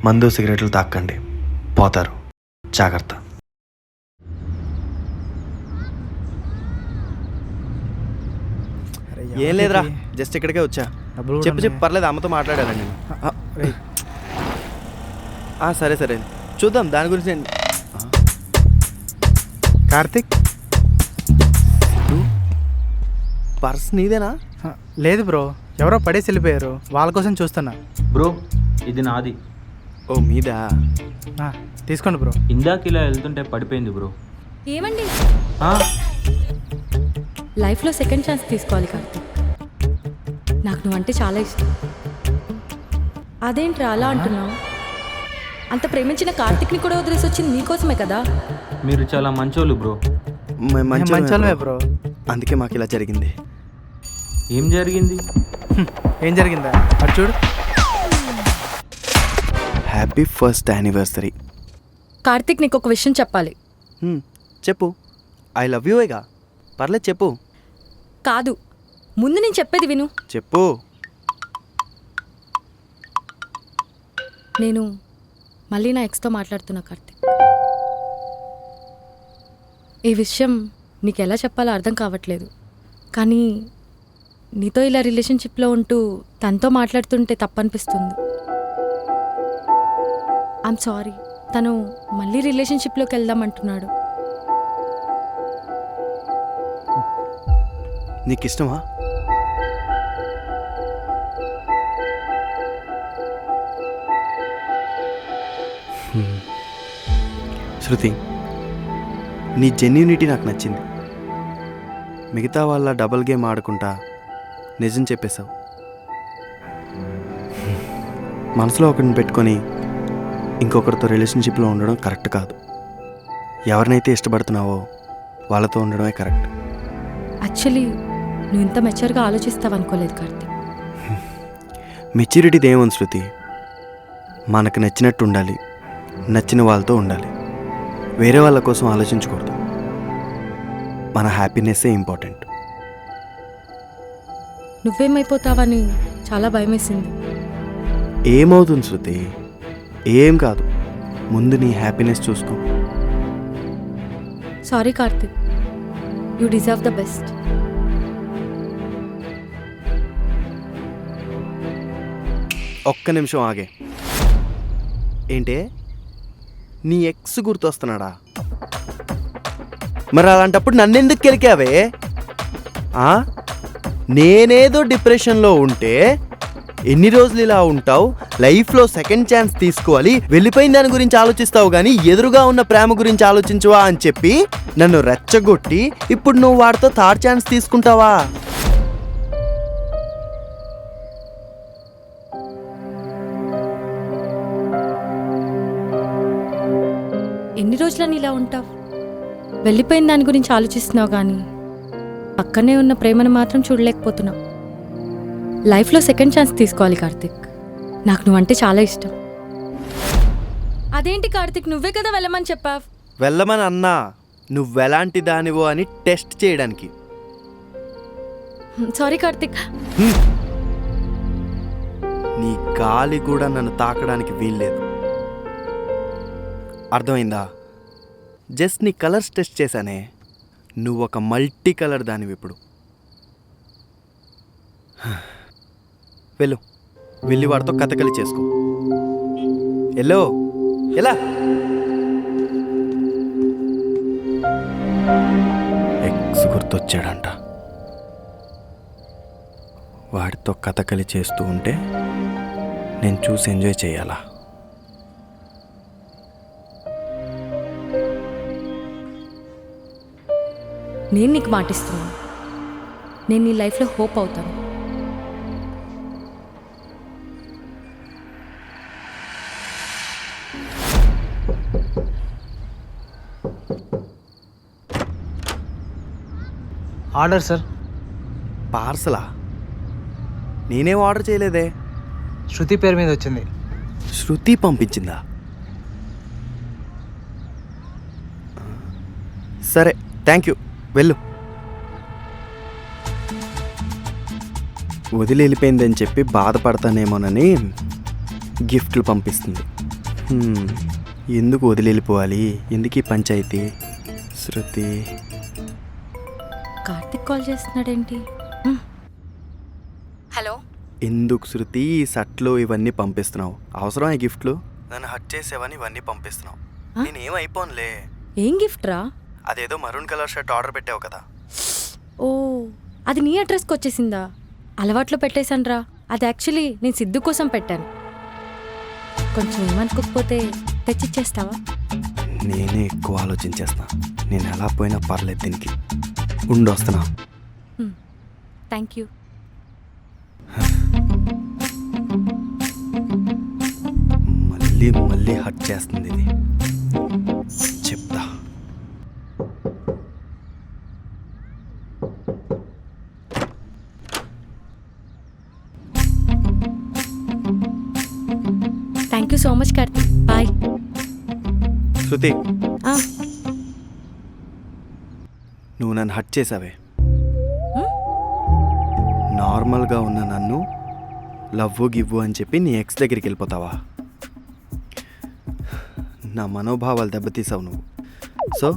మందు సిగరెట్లు తాక్కండి, పోతారు. జాగ్రత్త. ఏం లేదురా, జస్ట్ ఇక్కడికే వచ్చా. చెప్పు పర్లేదు, అమ్మతో మాట్లాడాలండి నేను. సరే సరే చూద్దాం దాని గురించి. నేను కార్తిక్, పర్స్ నీదేనా? లేదు బ్రో, ఎవరో పడేసి వెళ్ళిపోయారు, వాళ్ళ కోసం చూస్తున్నా. బ్రో ఇది నాది. ఓ మీదా? తీసుకోండి బ్రో. ఇందాక ఇలా వెళ్తుంటే పడిపోయింది బ్రో. ఏమండి, లైఫ్లో సెకండ్ ఛాన్స్ తీసుకోవాలి కార్తీక్. నాకు నువ్వంటే చాలా ఇష్టం. అదేంట్రా అలా అంటున్నావు? అంత ప్రేమించిన కార్తీక్ని కూడా వదిలేసి వచ్చింది నీకోసమే కదా. మీరు చాలా మంచోళ్ళు బ్రో. మంచోళ్ళమే బ్రో, అందుకే మాకు ఇలా జరిగింది. ఏం జరిగింది? ఏం జరిగిందా అది చూడు. Happy first anniversary. కార్తీక్, నీకు ఒక విషయం చెప్పాలి. చెప్పు. ఐ లవ్ యూ ఏగా, పర్లేదు చెప్పు. కాదు, ముందు నేను చెప్పేది విను. చెప్పు. నేను మళ్ళీ నా ఎక్స్తో మాట్లాడుతున్నా కార్తీక్. ఈ విషయం నీకు ఎలా చెప్పాలో అర్థం కావట్లేదు, కానీ నీతో ఇలా రిలేషన్షిప్లో ఉంటూ తనతో మాట్లాడుతుంటే తప్పనిపిస్తుంది. I'm sorry. తను మళ్ళీ రిలేషన్షిప్లోకి వెళ్దామంటున్నాడు. నీకు ఇష్టమా? శృతి, నీ జెన్యూనిటీ నాకు నచ్చింది. మిగతా వాళ్ళ డబుల్ గేమ్ ఆడుకుంటా నిజం చెప్పేశావు. మనసులో ఒకరిని పెట్టుకొని ఇంకొకరితో రిలేషన్షిప్లో ఉండడం కరెక్ట్ కాదు. ఎవరినైతే ఇష్టపడుతున్నావో వాళ్ళతో ఉండడమే కరెక్ట్. యాక్చువల్లీ నువ్వు ఇంత మెచ్యూర్గా ఆలోచిస్తావు అనుకోలేదు కార్తీక్. మెచ్యూరిటీది ఏముంది శృతి, మనకు నచ్చినట్టు ఉండాలి, నచ్చిన వాళ్ళతో ఉండాలి, వేరే వాళ్ళ కోసం ఆలోచించకూడదు. మన హ్యాపీనెస్సే ఇంపార్టెంట్. నువ్వేమైపోతావని చాలా భయమేసింది. ఏమవుతుంది శృతి? ఏం కాదు, ముందు నీ హ్యాపీనెస్ చూసుకో. Sorry Karthik, you deserve the best. ఒక్క నిమిషం ఆగే. ఏంటే, నీ ఎక్స్ గుర్తొస్తున్నాడా? మరి అలాంటప్పుడు నన్నెందుకు కెలికావే? నేనేదో డిప్రెషన్లో ఉంటే ఎన్ని రోజులు ఇలా ఉంటావు, లైఫ్లో సెకండ్ ఛాన్స్ తీసుకోవాలి, వెళ్ళిపోయిన దాని గురించి ఆలోచిస్తావు కానీ ఎదురుగా ఉన్న ప్రేమ గురించి ఆలోచించవా అని చెప్పి నన్ను రెచ్చగొట్టి ఇప్పుడు నువ్వు వాడితో థర్డ్ ఛాన్స్ తీసుకుంటావా? ఎన్ని రోజులని ఇలా ఉంటావు? వెళ్ళిపోయిన దాని గురించి ఆలోచిస్తున్నావు కానీ పక్కనే ఉన్న ప్రేమను మాత్రం చూడలేకపోతున్నావు. లైఫ్లో సెకండ్ ఛాన్స్ తీసుకోవాలి కార్తీక్. నాకు నువ్వంటే చాలా ఇష్టం. అదేంటి కార్తీక్, నువ్వే కదా వెళ్ళమని చెప్పావు. వెళ్ళమని అన్నా, నువ్వెలాంటి దానివో అని టెస్ట్ చేయడానికి. సారీ కార్తీక్. నీ గాలి కూడా నన్ను తాకడానికి వీల్లేదు, అర్థమైందా? జస్ట్ నీ కలర్స్ టెస్ట్ చేశానే, నువ్వు ఒక మల్టీ కలర్ దానివి. ఇప్పుడు వెళ్ళు, వెళ్ళి వాడితో కథకలి చేసుకో. ఎల్లో ఎలా? ఎక్స్ గుర్తొచ్చాడంట. వాడితో కథకలి చేస్తూ ఉంటే నేను చూసి ఎంజాయ్ చేయాలా? నేను నీకు మాటిస్తున్నాను, నేను నీ లైఫ్లో హోప్ అవుతాను. Order sir. పార్సలా? నేనేం ఆర్డర్ చేయలేదే. శృతి పేరు మీద వచ్చింది. శృతి పంపించిందా? సరే, థ్యాంక్ యూ, వెళ్ళు. వదిలి వెళ్ళిపోయిందని చెప్పి బాధపడతానేమోనని గిఫ్ట్లు పంపిస్తుంది. ఎందుకు వదిలి వెళ్ళిపోవాలి? ఎందుకు ఈ పంచాయతీ? శృతి కార్తిక్ కాల్ చేస్తున్నాడేంటి? హలో, ఎందుకు శృతి ఈ షర్ట్లు ఇవన్నీ పంపిస్తున్నావు? అవసరం ఈ గిఫ్ట్లు? నన్ను హట్ చేసేవని ఇవన్నీ పంపిస్తున్నావు. నేనేం అయిపోనులే. ఏం గిఫ్ట్ రా? అదేదో మరూన్ కలర్ షర్ట్ ఆర్డర్ పెట్టావు కదా. ఓ, అది నీ అడ్రస్కి వచ్చేసిందా? అలవాట్లో పెట్టేశాను రా. అది యాక్చువల్లీ నేను సిద్ధు కోసం పెట్టాను. కొంచెం ఏమనుకోకపోతే తెచ్చిచ్చేస్తావా? నేనే ఎక్కువ ఆలోచించేస్తున్నా. నేను ఎలా పోయినా పర్లేదు దీనికి. ఉండొస్తున్నా. Thank you. మళ్ళీ మళ్ళీ హట్ చేస్తుంది ఇది. చెప్తా. Thank you so much Karthik. Bye. Shruti, ఆ, నువ్వు నన్ను హట్ చేసావే. నార్మల్గా ఉన్న నన్ను లవ్వు గివ్వు అని చెప్పి నీ ఎక్స్ దగ్గరికి వెళ్ళిపోతావా? నా మనోభావాలు దెబ్బతీసావు నువ్వు. సో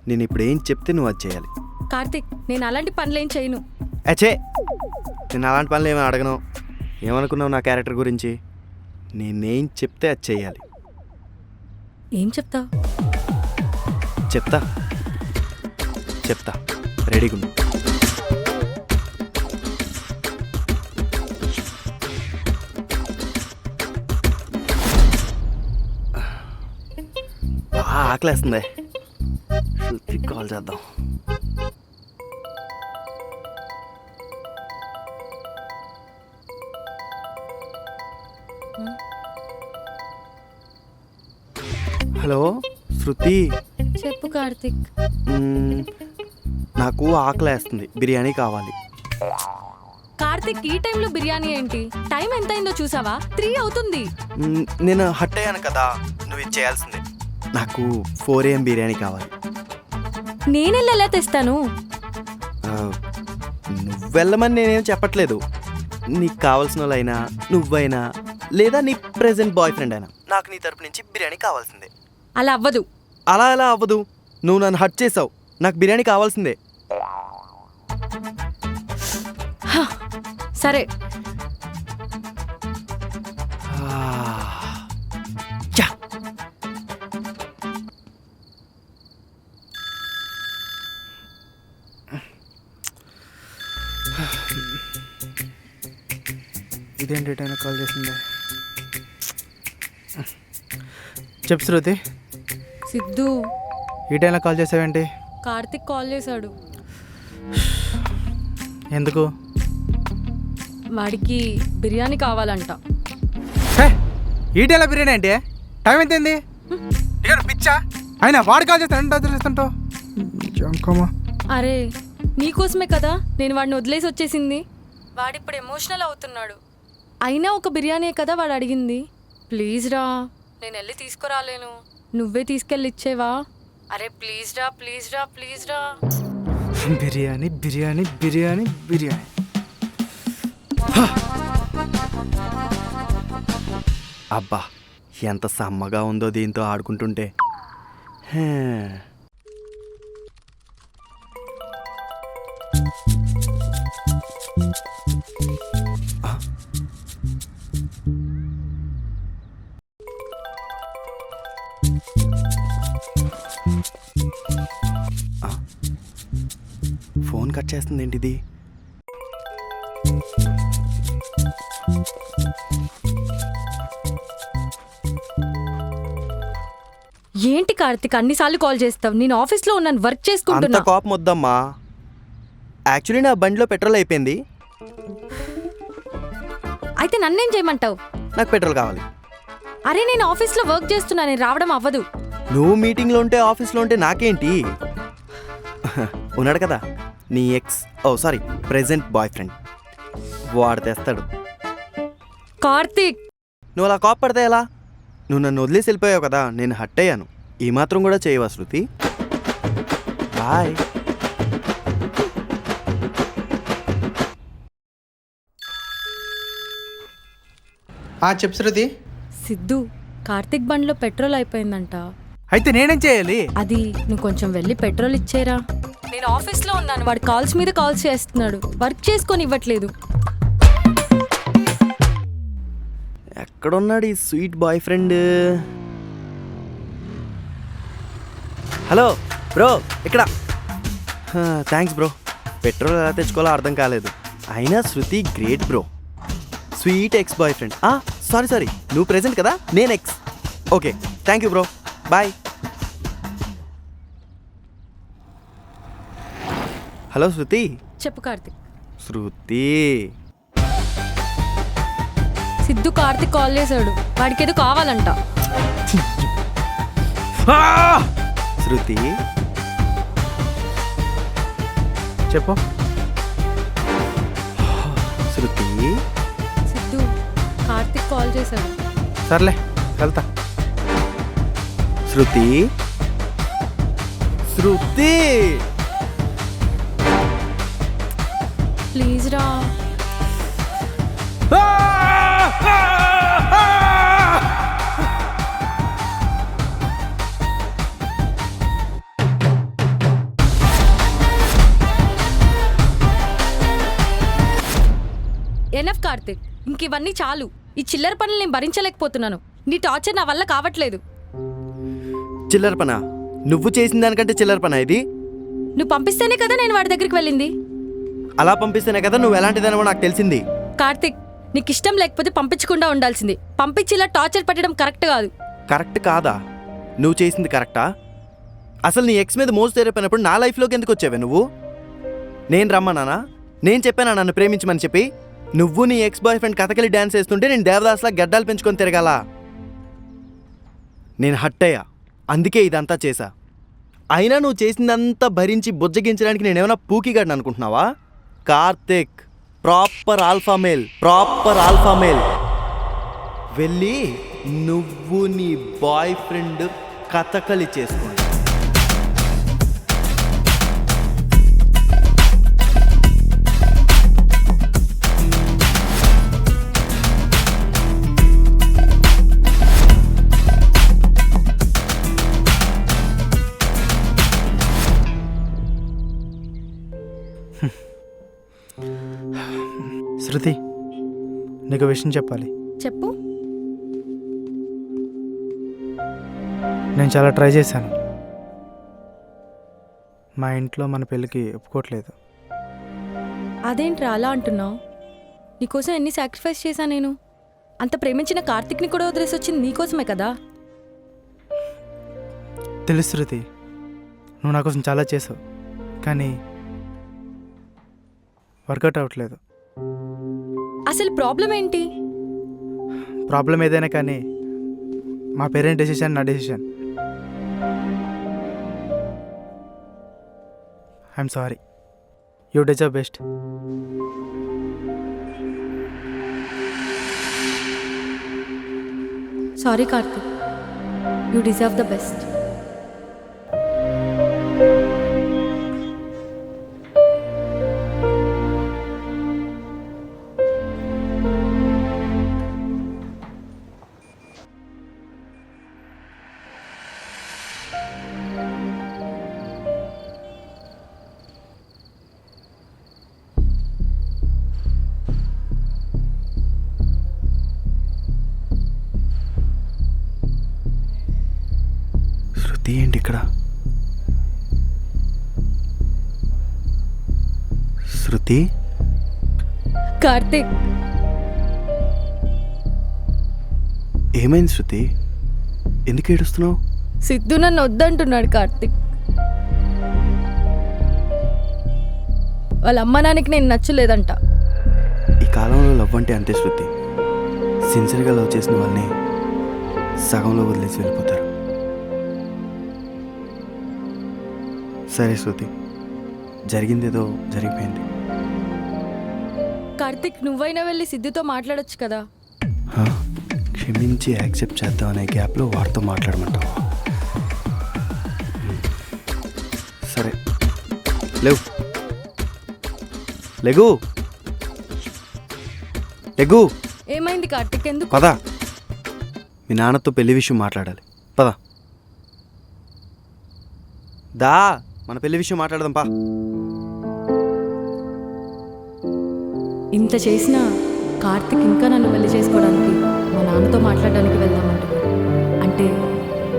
నేను ఇప్పుడు ఏం చెప్తే నువ్వు అది చేయాలి. కార్తిక్, నేను అలాంటి పనులు ఏం చేయను. అచ్చే, నేను అలాంటి పనులు ఏమైనా అడగను. ఏమనుకున్నావు నా క్యారెక్టర్ గురించి? నేనేం చెప్తే అది చేయాలి. ఏం చెప్తావు? చెప్తా చెప్తా, రెడీగా ఉండు. ఆకలేస్తుంది. శృతికి కాల్ చేద్దాం. హలో శృతి, చెప్పు కార్తిక్. నాకు ఆకలేస్తుంది, బిర్యానీ కావాలి. కార్తిక్, ఈ టైంలో బిర్యానీ ఏంటి? టైం ఎంత అయిందో చూసావా? 3 అవుతుంది. నేను హట్ అయ్యాను కదా, నువ్వు ఇది చేయాల్సిందే. నాకు 4 AM బిర్యానీ కావాలి. నేనెళ్ళి ఎలా తెస్తాను? నువ్వు వెళ్ళమని నేనేం చెప్పట్లేదు. నీకు కావాల్సిన వాళ్ళైనా, నువ్వైనా, లేదా నీ ప్రెజెంట్ బాయ్ ఫ్రెండ్ అయినా, నాకు నీ తరపు నుంచి బిర్యానీ కావాల్సిందే. అలా అవ్వదు. అలా ఎలా అవ్వదు? నువ్వు నన్ను హట్ చేసావు, నాకు బిర్యానీ కావాల్సిందే. సరే. యా. ఇదేంటి టైం కాల్ చేసింది? చెప్పు శృతి, సిద్ధు, ఈ టైంలో కాల్ చేసావేంటి? కార్తిక్ కాల్ చేశాడు. ఎందుకు? వాడికి బిర్యానీ కావాలంట. హే, ఈ టైంలో బిర్యానీ ఏంటి? టైం ఎంతైంది? ఇక్కడ పిచ్చా? అయినా వాడు కాల్ చేస్తాంటావు. అరే, నీకోసమే కదా నేను వాడిని వదిలేసి వచ్చేసింది. వాడిప్పుడు ఎమోషనల్ అవుతున్నాడు. అయినా ఒక బిర్యానీ కదా వాడు అడిగింది. ప్లీజ్ రా, నేను వెళ్ళి తీసుకురాలేను, నువ్వే తీసుకెళ్ళి ఇచ్చేవా? అరే ప్లీజ్ రా, ప్లీజ్ రా, ప్లీజ్ రా. బిర్యానీ బిర్యానీ బిర్యానీ బిర్యానీ. అబ్బా, ఎంత సమ్మగా ఉందో దీంతో ఆడుకుంటుంటే. హే. ఫోన్ కట్ చేస్తుంది ఏంటిది? ఏంటి కార్తిక్ అన్నిసార్లు కాల్ చేస్తావు? నేను ఆఫీస్లో ఉన్నాను, వర్క్ అంత చేసుకుంటున్నా. కోపం వద్దమ్మా. యాక్చువల్లీ నా బండిలో పెట్రోల్ అయిపోయింది. అయితే నన్నేం చేయమంటావు? నాకు పెట్రోల్ కావాలి. అరే నేను ఆఫీస్లో వర్క్ చేస్తున్నా, నేను రావడం అవ్వదు. నువ్వు మీటింగ్లో ఉంటే, ఆఫీస్లో ఉంటే నాకేంటి? ఉన్నాడు కదా నీ ఎక్స్, ఓ సారీ ప్రెజెంట్ బాయ్ ఫ్రెండ్, వాడు తెస్తాడు. కార్తిక్, నువ్వు అలా కోప్పడితే ఎలా? నువ్వు నన్ను వదిలేసి వెళ్ళిపోయావు కదా, నేను హట్ అయ్యాను. ఈ మాత్రం కూడా చేయవా శృతి? బాయ్. చెప్పు శృతి. సిద్ధు, కార్తిక్ బండ్లో పెట్రోల్ అయిపోయిందంట. అయితే నేనేం చేయాలి? అది నువ్వు కొంచెం వెళ్ళి పెట్రోల్ ఇచ్చేరా. నేను ఆఫీస్లో ఉన్నాను, వాడు కాల్స్ మీద కాల్స్ చేస్తున్నాడు, వర్క్ చేసుకొని ఇవ్వట్లేదు. ఎక్కడున్నాడు ఈ sweet boy friend? Hello bro, ఇక్కడ. Thanks bro. పెట్రోల్ ఎలా తెచ్చుకోవాలో అర్థం కాలేదు. అయినా Shruti great bro. Sweet ex boy friend. Sorry, నువ్వు ప్రెజెంట్ కదా, నేను ex. Okay, thank you bro, bye. Hello Shruti. చెప్పు కార్తిక్. శృతి, సిద్ధు కార్తిక్ కాల్ చేశాడు, వాడికి ఏదో కావాలంట. శృతి చెప్పు. శృతి, సిద్ధు కార్తిక్ కాల్ చేశాడు. సర్లే వెళ్తా. శృతి, శృతి. ప్లీజ్ రా. ఎనఫ్ కార్తిక్, ఇంక ఇవన్నీ చాలు. ఈ చిల్లర పనులు నేను భరించలేకపోతున్నాను. నీ టార్చర్ నా వల్ల కావట్లేదు. చిల్లర పనా? నువ్వు చేసిన దానికంటే చిల్లర పనా ఇది? నువ్వు పంపిస్తేనే కదా నేను వాడి దగ్గరికి వెళ్ళింది. అలా పంపిస్తేనే కదా నువ్వు ఎలాంటిదనో నాకు తెలిసింది. కార్తిక్, నీకు ఇష్టం లేకపోతే పంపించకుండా ఉండాల్సింది. పంపించి ఇలా టార్చర్ పెట్టడం కరెక్ట్ కాదు. కరెక్ట్ కాదా? నువ్వు చేసింది కరెక్టా? అసలు నీ ఎక్స్ మీద మోజు తెరిపోయినప్పుడు నా లైఫ్లోకి ఎందుకు వచ్చావే నువ్వు? నేను రమ్మన్నానా? నేను చెప్పానా నన్ను ప్రేమించమని చెప్పి? నువ్వు నీ X boy friend Kathakali dance వేస్తుంటే నేను దేవదాస్లా గడ్డాలు పెంచుకొని తిరగాల? నేను హట్ అయ్యా, అందుకే ఇదంతా చేశా. అయినా నువ్వు చేసిందంతా భరించి బుజ్జగించడానికి నేనేమైనా పూకిగాడిని అనుకుంటున్నావా? Karthik proper alpha male. వెళ్ళి నువ్వు నీ బాయ్ ఫ్రెండ్ కథకలి చేసుకోండి. శృతి, నీకు విషయం చెప్పాలి. చెప్పు. నేను చాలా ట్రై చేశాను. మా ఇంట్లో మన పెళ్ళికి ఒప్పుకోవట్లేదు. అదేంట్రా అలా అంటున్నావు? నీకోసం ఎన్ని సాక్రిఫైస్ చేశా నేను. అంత ప్రేమించిన కార్తిక్ని కూడా వదిలేసి వచ్చింది నీకోసమే కదా. తెలుసు శృతి, నువ్వు నా కోసం చాలా చేసావు, కానీ వర్కౌట్ అవ్వట్లేదు. అసలు ప్రాబ్లం ఏంటి? ప్రాబ్లం ఏదైనా కానీ మా పేరెంట్ డెసిషన్ నా decision. I'm sorry. You deserve best. Sorry Karthik, you deserve the best. Shruti ఏంటి ఇక్కడ? శృతి, కార్తిక్, ఏమైంది శృతి? ఎందుకు ఏడుస్తున్నావు? సిద్ధు నన్ను వద్దంటున్నాడు కార్తిక్. వాళ్ళ అమ్మ నాన్నకి నేను నచ్చలేదంట. ఈ కాలంలో లవ్ అంటే అంతే శృతి. సిన్సియర్గా లవ్ చేసిన వాళ్ళని సగంలో వదిలేసి వెళ్ళిపోతారు. సరే శృతి, జరిగిందేదో జరిగిపోయింది. కార్తిక్, నువ్వైనా వెళ్ళి సిద్ధుతో మాట్లాడొచ్చు కదా. క్షమించి యాక్సెప్ట్ చేద్దాం అనే గ్యాప్లో వాడితో మాట్లాడమంటావా? సరే, లెగు. ఏమైంది కార్తిక్? ఎందుకు? పదా, మీ నాన్నతో పెళ్లి విషయం మాట్లాడాలి. పద. దా, మన పెళ్లి విషయం మాట్లాడదాం పా. ఇంత చేసినా కార్తిక్ ఇంకా నన్ను పెళ్లి చేసుకోవడానికి మా నాన్నతో మాట్లాడడానికి వెళ్దామంటున్నాడు. అంటే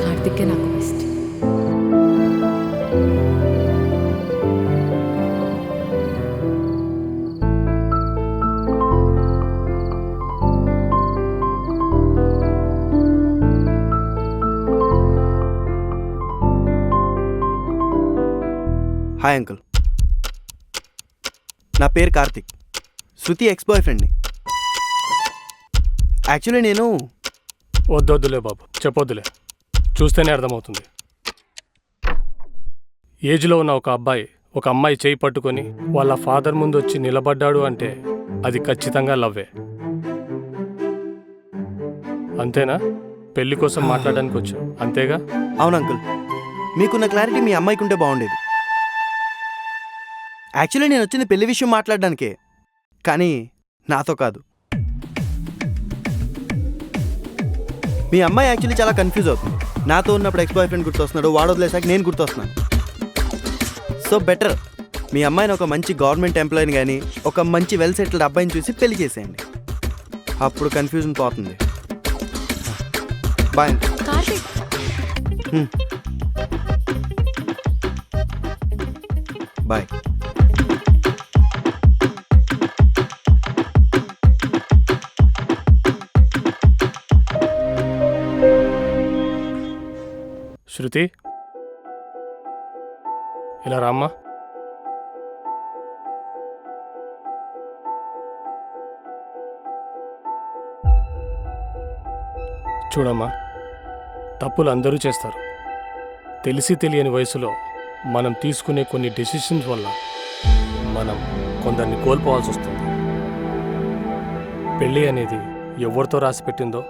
కార్తిక్కే నాకు బెస్ట్. హాయ్ అంకుల్, నా పేరు కార్తిక్, శృతి ఎక్స్ బాయ్ ఫ్రెండ్ని. యాక్చువల్లీ నేను వద్దొద్దులే బాబు, చెప్పొద్దులే, చూస్తేనే అర్థమవుతుంది. ఏజ్లో ఉన్న ఒక అబ్బాయి ఒక అమ్మాయి చేయి పట్టుకొని వాళ్ళ ఫాదర్ ముందు వచ్చి నిలబడ్డాడు అంటే అది ఖచ్చితంగా లవ్వే. అంతేనా? పెళ్లి కోసం మాట్లాడడానికి వచ్చావు అంతేగా? అవును అంకుల్, మీకున్న క్లారిటీ మీ అమ్మాయికి ఉంటే బాగుండేది. యాక్చువల్లీ నేను వచ్చింది పెళ్లి విషయం మాట్లాడడానికే, కానీ నాతో కాదు. మీ అమ్మాయి యాక్చువల్లీ చాలా కన్ఫ్యూజ్ అవుతుంది. నాతో ఉన్నప్పుడు ఎక్స్ బాయ్ ఫ్రెండ్ గుర్తొస్తున్నాడు, వాడు వదిలేసాక నేను గుర్తొస్తున్నాను. సో బెటర్ మీ అమ్మాయిని ఒక మంచి గవర్నమెంట్ ఎంప్లాయీని కానీ ఒక మంచి వెల్ సెటిల్డ్ అబ్బాయిని చూసి పెళ్లి చేసేయండి. అప్పుడు కన్ఫ్యూజన్ పోతుంది. బాయ్. కార్తిక్, బాయ్. శృతి, ఇలా రామ్మా. చూడమ్మా, తప్పులు అందరూ చేస్తారు. తెలిసి తెలియని వయసులో మనం తీసుకునే కొన్ని డెసిషన్స్ వల్ల మనం కొందరిని కోల్పోవాల్సి వస్తుంది. పెళ్ళి అనేది ఎవరితో రాసి పెట్టిందో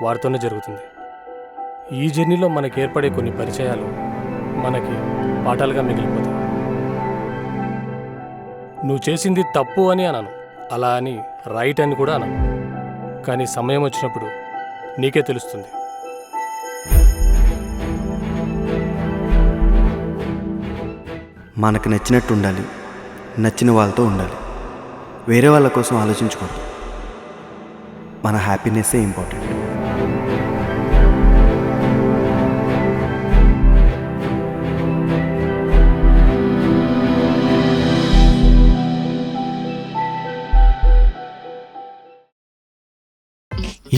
వారితోనే జరుగుతుంది. ఈ జర్నీలో మనకి ఏర్పడే కొన్ని పరిచయాలు మనకి పాఠాలుగా మిగిలిపోతాయి. నువ్వు చేసింది తప్పు అని అనను, అలా అని రైట్ అని కూడా అనను. కానీ సమయం వచ్చినప్పుడు నీకే తెలుస్తుంది. మనకు నచ్చినట్టు ఉండాలి, నచ్చిన వాళ్ళతో ఉండాలి. వేరే వాళ్ళ కోసం ఆలోచించకూడదు. మన హ్యాపీనెస్సే ఇంపార్టెంట్.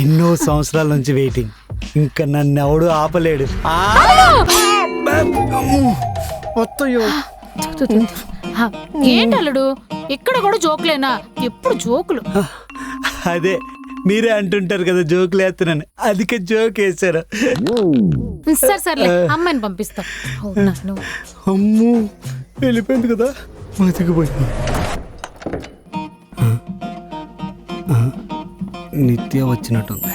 ఎన్నో సంవత్సరాల నుంచి వెయిటింగ్, ఇంకా నన్ను ఎవడు ఆపలేడు. ఏంటల్లుడు ఇక్కడ కూడా జోకులేనా? ఎప్పుడు జోకులు. అదే మీరే అంటుంటారు కదా జోకులు వేస్తున్నాను, అందుకే జోక్ వేశారు. సరే సర్లే, అమ్మాయిని పంపిస్తా. అమ్మో, వెళ్ళిపోయింది కదా, బతికిపోయింది. నిత్య వచ్చినట్టుంది.